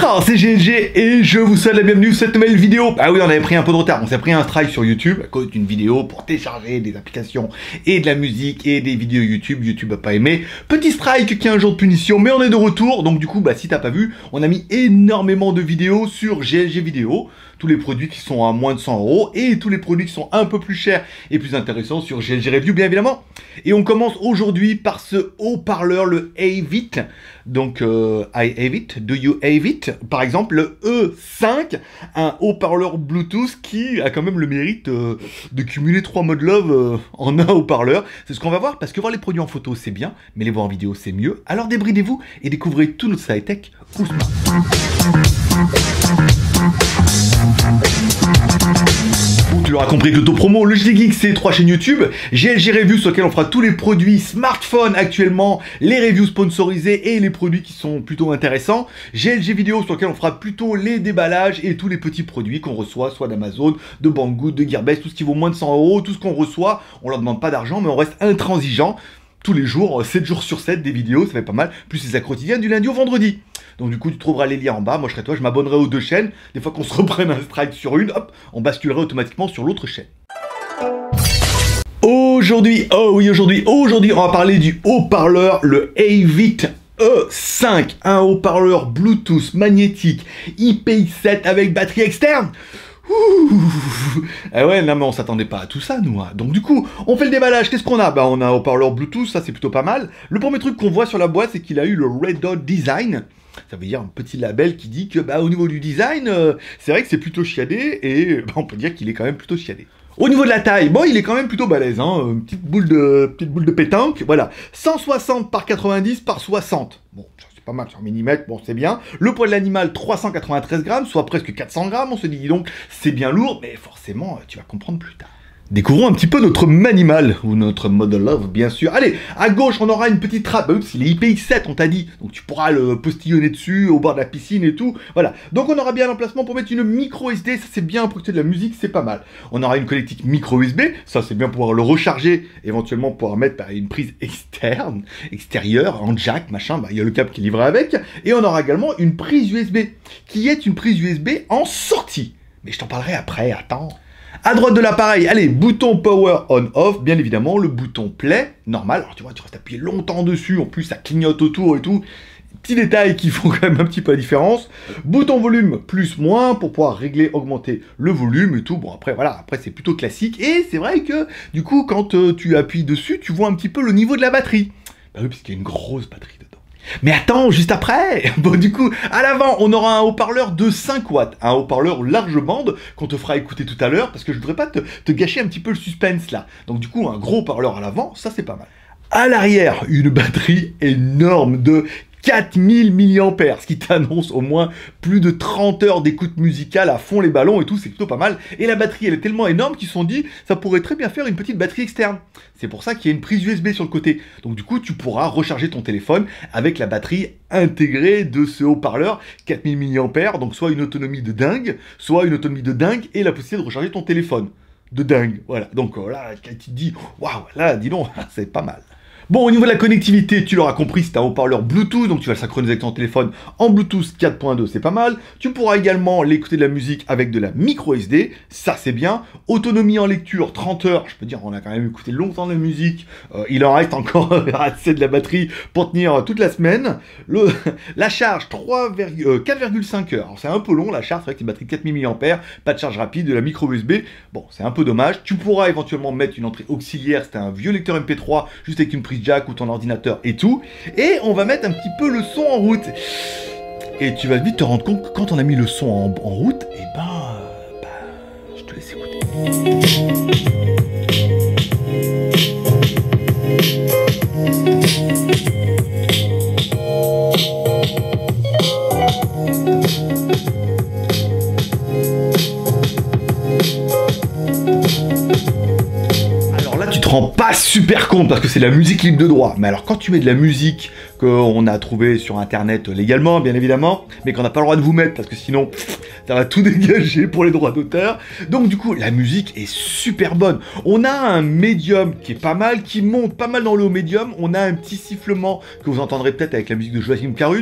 Ah, c'est GLG et je vous souhaite la bienvenue sur cette nouvelle vidéo. Ah oui, on avait pris un peu de retard, on s'est pris un strike sur YouTube à cause d'une vidéo pour télécharger des applications et de la musique et des vidéos YouTube. YouTube a pas aimé. Petit strike qui est un jour de punition, mais on est de retour. Donc du coup, bah si t'as pas vu, on a mis énormément de vidéos sur GLG Vidéo. Tous les produits qui sont à moins de 100 € et tous les produits qui sont un peu plus chers et plus intéressants sur GLG Review, bien évidemment. Et on commence aujourd'hui par ce haut-parleur, le Have It. Donc, I have it, do you have it? Par exemple, le E5, un haut-parleur Bluetooth qui a quand même le mérite de cumuler 3 modes love en un haut-parleur. C'est ce qu'on va voir, parce que voir les produits en photo, c'est bien, mais les voir en vidéo, c'est mieux. Alors débridez-vous et découvrez tout notre high-tech ou smart. Tu l'auras compris que l'auto-promo, le JT Geek, c'est 3 chaînes YouTube, GLG Review sur lequel on fera tous les produits smartphone actuellement, les reviews sponsorisées et les produits qui sont plutôt intéressants, GLG Vidéo sur lequel on fera plutôt les déballages et tous les petits produits qu'on reçoit, soit d'Amazon, de Banggood, de Gearbest, tout ce qui vaut moins de 100 €, tout ce qu'on reçoit, on leur demande pas d'argent, mais on reste intransigeant. Tous les jours, 7 jours sur 7, des vidéos, ça fait pas mal, plus les actes quotidiennes du lundi au vendredi. Donc du coup, tu trouveras les liens en bas. Moi, je serai toi, je m'abonnerai aux deux chaînes. Des fois qu'on se reprenne un strike sur une, hop, on basculerait automatiquement sur l'autre chaîne. Aujourd'hui, oh oui, aujourd'hui, on va parler du haut-parleur, le Have It E5, un haut-parleur Bluetooth magnétique IPX7 avec batterie externe. Ouh. Ah ouais, non mais on s'attendait pas à tout ça, nous. Hein. Donc du coup, on fait le déballage. Qu'est-ce qu'on a? Bah on a un haut-parleur Bluetooth, ça c'est plutôt pas mal. Le premier truc qu'on voit sur la boîte, c'est qu'il a eu le Red Dot Design. Ça veut dire un petit label qui dit que bah au niveau du design, c'est vrai que c'est plutôt chiadé et bah, on peut dire qu'il est quand même plutôt chiadé. Au niveau de la taille, bon, il est quand même plutôt balèze, hein, une petite boule de pétanque, voilà. 160 par 90 par 60. Bon, c'est pas mal sur millimètre, bon, c'est bien. Le poids de l'animal, 393 grammes, soit presque 400 grammes, on se dit donc, c'est bien lourd, mais forcément, tu vas comprendre plus tard. Découvrons un petit peu notre manimal, ou notre model love, bien sûr. Allez, à gauche, on aura une petite trappe. Oups, il est IPX7, on t'a dit. Donc tu pourras le postillonner dessus, au bord de la piscine et tout. Voilà. Donc on aura bien l'emplacement pour mettre une micro SD. Ça, c'est bien pour écouter de la musique, c'est pas mal. On aura une connectique micro USB. Ça, c'est bien pour pouvoir le recharger. Éventuellement, pouvoir mettre une prise externe, extérieure, en jack, machin. Bah, il y a le câble qui est livré avec. Et on aura également une prise USB, qui est une prise USB en sortie. Mais je t'en parlerai après, attends. À droite de l'appareil, allez, bouton Power On-Off, bien évidemment, le bouton Play, normal. Alors tu vois, tu restes appuyé longtemps dessus, en plus ça clignote autour et tout. Petits détails qui font quand même un petit peu la différence. Bouton volume plus moins pour pouvoir régler, augmenter le volume et tout. Bon après voilà, après c'est plutôt classique. Et c'est vrai que du coup quand tu appuies dessus, tu vois un petit peu le niveau de la batterie. Bah oui, parce qu'il y a une grosse batterie dedans. Mais attends, juste après, bon du coup, à l'avant, on aura un haut-parleur de 5 watts, un haut-parleur large bande qu'on te fera écouter tout à l'heure, parce que je voudrais pas te gâcher un petit peu le suspense là. Donc du coup, un gros haut-parleur à l'avant, ça c'est pas mal. À l'arrière, une batterie énorme de 4000 mAh, ce qui t'annonce au moins plus de 30 heures d'écoute musicale à fond les ballons et tout, c'est plutôt pas mal. Et la batterie, elle est tellement énorme qu'ils se sont dit, ça pourrait très bien faire une petite batterie externe. C'est pour ça qu'il y a une prise USB sur le côté. Donc du coup, tu pourras recharger ton téléphone avec la batterie intégrée de ce haut-parleur 4000 mAh, donc soit une autonomie de dingue, soit une autonomie de dingue et la possibilité de recharger ton téléphone. De dingue, voilà. Donc là, tu te dis, waouh, là, dis donc, c'est pas mal. Bon, au niveau de la connectivité, tu l'auras compris, c'est un haut-parleur Bluetooth, donc tu vas le synchroniser avec ton téléphone en Bluetooth 4.2, c'est pas mal. Tu pourras également l'écouter de la musique avec de la micro SD, ça c'est bien. Autonomie en lecture, 30 heures, je peux dire, on a quand même écouté longtemps de la musique. Il en reste encore assez de la batterie pour tenir toute la semaine. La charge, 4,5 heures. C'est un peu long, la charge, c'est vrai que c'est une batterie 4000 mAh, pas de charge rapide, de la micro USB. Bon, c'est un peu dommage. Tu pourras éventuellement mettre une entrée auxiliaire, c'était un vieux lecteur MP3, juste avec une prise jack ou ton ordinateur et tout, et on va mettre un petit peu le son en route. Et tu vas vite te rendre compte que quand on a mis le son en route, et je te laisse écouter. te rends pas super compte parce que c'est de la musique libre de droit. Mais alors quand tu mets de la musique qu'on a trouvée sur internet légalement, bien évidemment, mais qu'on n'a pas le droit de vous mettre parce que sinon ça va tout dégager pour les droits d'auteur. Donc du coup la musique est super bonne. On a un médium qui est pas mal, qui monte pas mal dans le haut médium. On a un petit sifflement que vous entendrez peut-être avec la musique de Joachim Garraud,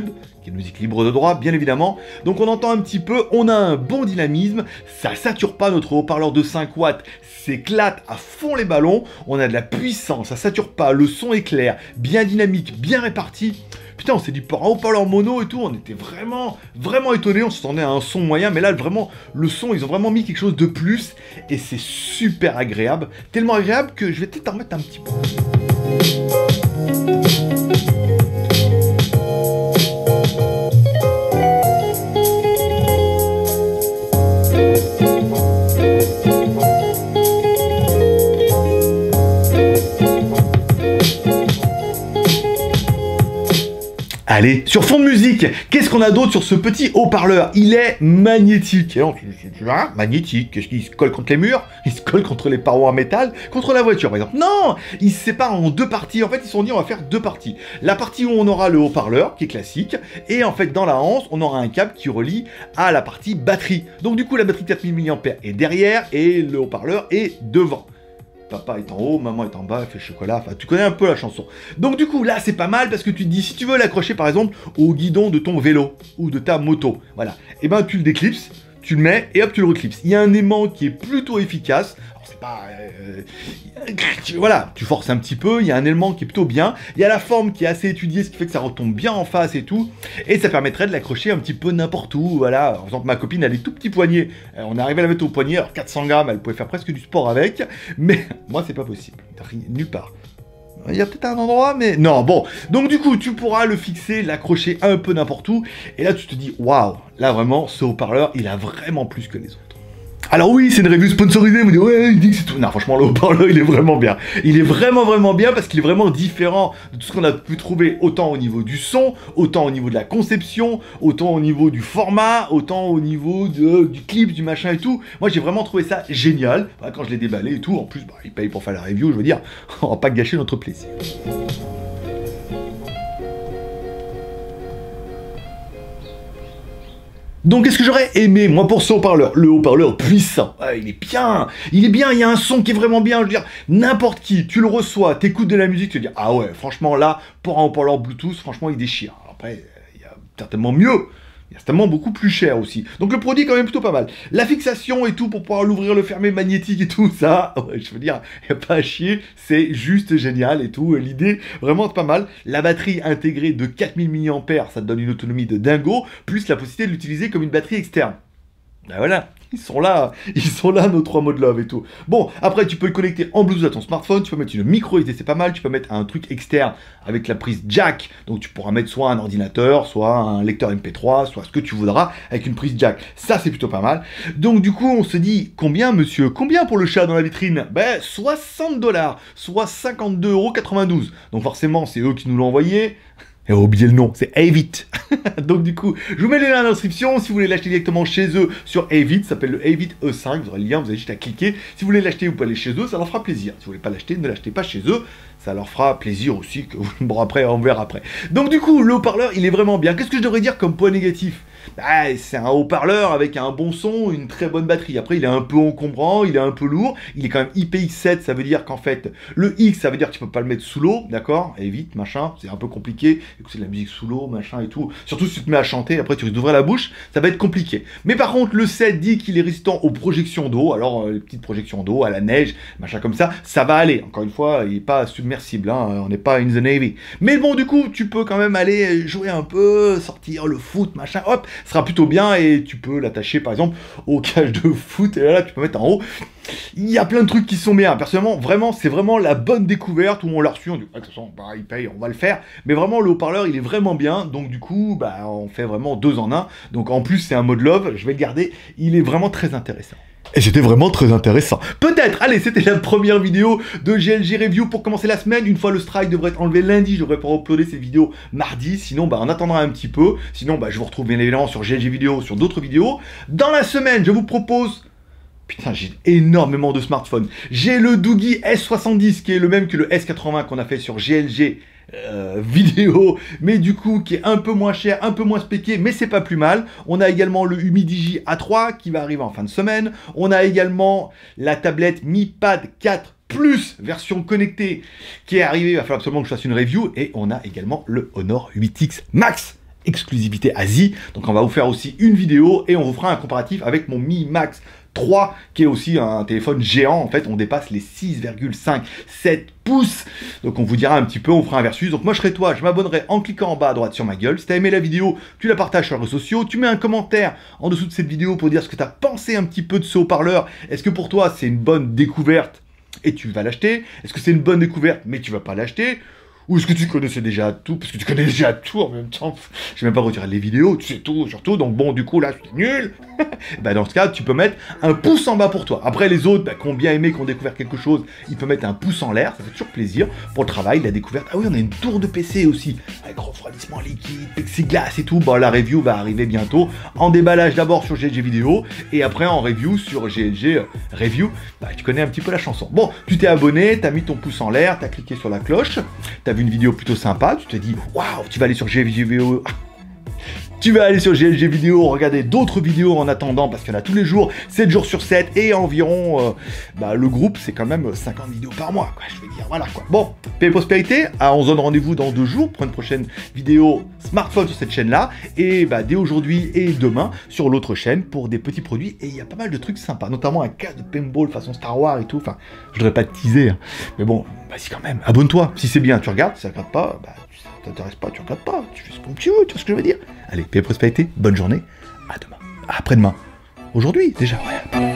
qui est une musique libre de droit, bien évidemment. Donc on entend un petit peu, on a un bon dynamisme, ça sature pas notre haut-parleur de 5 watts, s'éclate à fond les ballons, on a de la puissance, ça sature pas, le son est clair, bien dynamique, bien réparti. Putain, on s'est dit pour un haut-parleur mono et tout, on était vraiment étonnés, on s'attendait à un son moyen, mais là vraiment, le son, ils ont vraiment mis quelque chose de plus, et c'est super agréable, tellement agréable que je vais peut-être en remettre un petit peu. Allez, sur fond de musique, qu'est-ce qu'on a d'autre sur ce petit haut-parleur? Il est magnétique. Et non, tu vois, magnétique, qu'est-ce qu'il se colle contre les murs? Il se colle contre les parois en métal? Contre la voiture, par exemple? Non! Il se sépare en deux parties. En fait, ils se sont dit, on va faire deux parties. La partie où on aura le haut-parleur, qui est classique, et en fait, dans la hanse, on aura un câble qui relie à la partie batterie. Donc, du coup, la batterie 4000 mAh est derrière, et le haut-parleur est devant. Papa est en haut, maman est en bas, fait chocolat, enfin tu connais un peu la chanson. Donc du coup là c'est pas mal parce que tu te dis si tu veux l'accrocher par exemple au guidon de ton vélo ou de ta moto, voilà, et ben tu le déclipses, tu le mets et hop tu le reclipses. Il y a un aimant qui est plutôt efficace, alors c'est pas... voilà, tu forces un petit peu, il y a un élément qui est plutôt bien, il y a la forme qui est assez étudiée, ce qui fait que ça retombe bien en face et tout, et ça permettrait de l'accrocher un petit peu n'importe où, voilà. Par exemple, ma copine, elle est tout petit poignet, on est arrivé à la mettre au poignet, alors 400 grammes, elle pouvait faire presque du sport avec, mais moi, c'est pas possible, nulle part. Il y a peut-être un endroit, mais... Non, bon. Donc du coup, tu pourras le fixer, l'accrocher un peu n'importe où, et là, tu te dis, waouh, là, vraiment, ce haut-parleur, il a vraiment plus que les autres. Alors oui, c'est une review sponsorisée, vous dites ouais, il dit que c'est tout. Non, franchement, le haut-parleur, il est vraiment bien. Il est vraiment bien parce qu'il est vraiment différent de tout ce qu'on a pu trouver, autant au niveau du son, autant au niveau de la conception, autant au niveau du format, autant au niveau du clip, du machin et tout. Moi, j'ai vraiment trouvé ça génial. Voilà, quand je l'ai déballé et tout, en plus, bah, il paye pour faire la review, je veux dire, on va pas gâcher notre plaisir. Donc qu'est-ce que j'aurais aimé, moi, pour ce haut-parleur? Le haut-parleur puissant, ah, il est bien, il y a un son qui est vraiment bien, je veux dire, n'importe qui, tu le reçois, t'écoutes de la musique, tu te dis, ah ouais, franchement là, pour un haut-parleur Bluetooth, franchement il déchire. Alors, après, il y a certainement mieux, il y a certainement beaucoup plus cher aussi. Donc le produit est quand même plutôt pas mal. La fixation et tout, pour pouvoir l'ouvrir, le fermer, magnétique et tout, ça, ouais, je veux dire, il n'y a pas à chier, c'est juste génial et tout. L'idée, vraiment pas mal. La batterie intégrée de 4000 mAh, ça te donne une autonomie de dingo, plus la possibilité de l'utiliser comme une batterie externe. Ben voilà, ils sont là, nos 3 modes love et tout. Bon, après tu peux le connecter en Bluetooth à ton smartphone, tu peux mettre une micro SD, c'est pas mal, tu peux mettre un truc externe avec la prise jack, donc tu pourras mettre soit un ordinateur, soit un lecteur MP3, soit ce que tu voudras avec une prise jack. Ça c'est plutôt pas mal. Donc du coup on se dit, combien monsieur, combien pour le chat dans la vitrine? Ben 60 $, soit 52,92 €. Donc forcément c'est eux qui nous l'ont envoyé. Et oubliez le nom, c'est Avit. Donc du coup, je vous mets les liens dans la description. Si vous voulez l'acheter directement chez eux sur Avit, ça s'appelle le Avit E5, vous aurez le lien, vous avez juste à cliquer. Si vous voulez l'acheter, vous pouvez aller chez eux, ça leur fera plaisir. Si vous voulez pas l'acheter, ne l'achetez pas chez eux. Ça leur fera plaisir aussi, que bon après, on verra après. Donc du coup, le haut-parleur, il est vraiment bien. Qu'est-ce que je devrais dire comme point négatif? Bah, c'est un haut-parleur avec un bon son, une très bonne batterie. Après, il est un peu encombrant, il est un peu lourd. Il est quand même IPX7, ça veut dire qu'en fait, le X, ça veut dire que tu peux pas le mettre sous l'eau, d'accord? Et vite, machin, c'est un peu compliqué. Écouter de la musique sous l'eau, machin et tout. Surtout si tu te mets à chanter, après tu risques d'ouvrir la bouche, ça va être compliqué. Mais par contre, le 7 dit qu'il est résistant aux projections d'eau. Alors, les petites projections d'eau, à la neige, machin comme ça va aller. Encore une fois, il n'est pas submersible, hein, on n'est pas in the Navy. Mais bon, du coup, tu peux quand même aller jouer un peu, sortir le foot, machin, hop, ce sera plutôt bien et tu peux l'attacher par exemple au cage de foot et là tu peux mettre en haut. Il y a plein de trucs qui sont bien. Personnellement, vraiment, c'est vraiment la bonne découverte où on l'a reçu, on dit, de toute façon, bah, il paye, on va le faire. Mais vraiment, le haut-parleur, il est vraiment bien. Donc du coup, bah, on fait vraiment 2 en 1. Donc en plus, c'est un mode love, je vais le garder. Il est vraiment très intéressant. Et c'était vraiment très intéressant. Peut-être, allez, c'était la première vidéo de GLG Review pour commencer la semaine. Une fois le strike devrait être enlevé lundi, je devrais pouvoir uploader ces vidéos mardi. Sinon, bah, on attendra un petit peu. Sinon, bah, je vous retrouve bien évidemment sur GLG Vidéo, sur d'autres vidéos. Dans la semaine, je vous propose... Putain, j'ai énormément de smartphones. J'ai le Doogie S70, qui est le même que le S80 qu'on a fait sur GLG vidéo, mais du coup qui est un peu moins cher, un peu moins spéqué, mais c'est pas plus mal. On a également le Humidigi A3 qui va arriver en fin de semaine. On a également la tablette Mi Pad 4 Plus version connectée qui est arrivée. Il va falloir absolument que je fasse une review. Et on a également le Honor 8X Max. exclusivité Asie. Donc on va vous faire aussi une vidéo et on vous fera un comparatif avec mon Mi Max 3 qui est aussi un téléphone géant. En fait on dépasse les 6,57 pouces. Donc on vous dira un petit peu, on fera un versus. Donc moi je serai toi, je m'abonnerai en cliquant en bas à droite sur ma gueule. Si t'as aimé la vidéo, tu la partages sur les réseaux sociaux, tu mets un commentaire en dessous de cette vidéo pour dire ce que t'as pensé un petit peu de ce haut-parleur. Est-ce que pour toi c'est une bonne découverte et tu vas l'acheter? Est-ce que c'est une bonne découverte mais tu vas pas l'acheter? Ou est-ce que tu connaissais déjà tout? Parce que tu connais déjà tout en même temps. Je vais même pas retirer les vidéos, tu sais tout, surtout. Donc bon, du coup, là, c'est nul. Bah dans ce cas, tu peux mettre un pouce en bas pour toi. Après, les autres, qui ont bien aimé, qui ont découvert quelque chose, ils peuvent mettre un pouce en l'air. Ça fait toujours plaisir pour le travail, la découverte. Ah oui, on a une tour de PC aussi, avec refroidissement liquide, plexiglas et tout. Bon, la review va arriver bientôt. En déballage d'abord sur GLG Vidéo, et après en review sur GLG Review. Bah, tu connais un petit peu la chanson. Bon, tu t'es abonné, t'as mis ton pouce en l'air, t'as cliqué sur la cloche, t'as vu une vidéo plutôt sympa, tu te dis waouh, tu vas aller sur GLG Vidéo. Tu vas aller sur GLG Vidéo, regarder d'autres vidéos en attendant, parce qu'il y en a tous les jours, 7 jours sur 7, et environ, le groupe, c'est quand même 50 vidéos par mois, quoi, je veux dire, voilà, quoi. Bon, paix et prospérité, on se donne rendez-vous dans 2 jours pour une prochaine vidéo smartphone sur cette chaîne-là, et dès aujourd'hui et demain, sur l'autre chaîne, pour des petits produits, et il y a pas mal de trucs sympas, notamment un casque de paintball façon Star Wars et tout, enfin, je voudrais pas te teaser, hein, mais bon, vas-y quand même, abonne-toi, si c'est bien, tu regardes, si ça regarde pas, ça t'intéresse pas, tu regardes pas, tu fais ce que tu veux, tu vois ce que je veux dire. Allez, paix et prospérité, bonne journée, à demain, à après-demain, aujourd'hui déjà, ouais.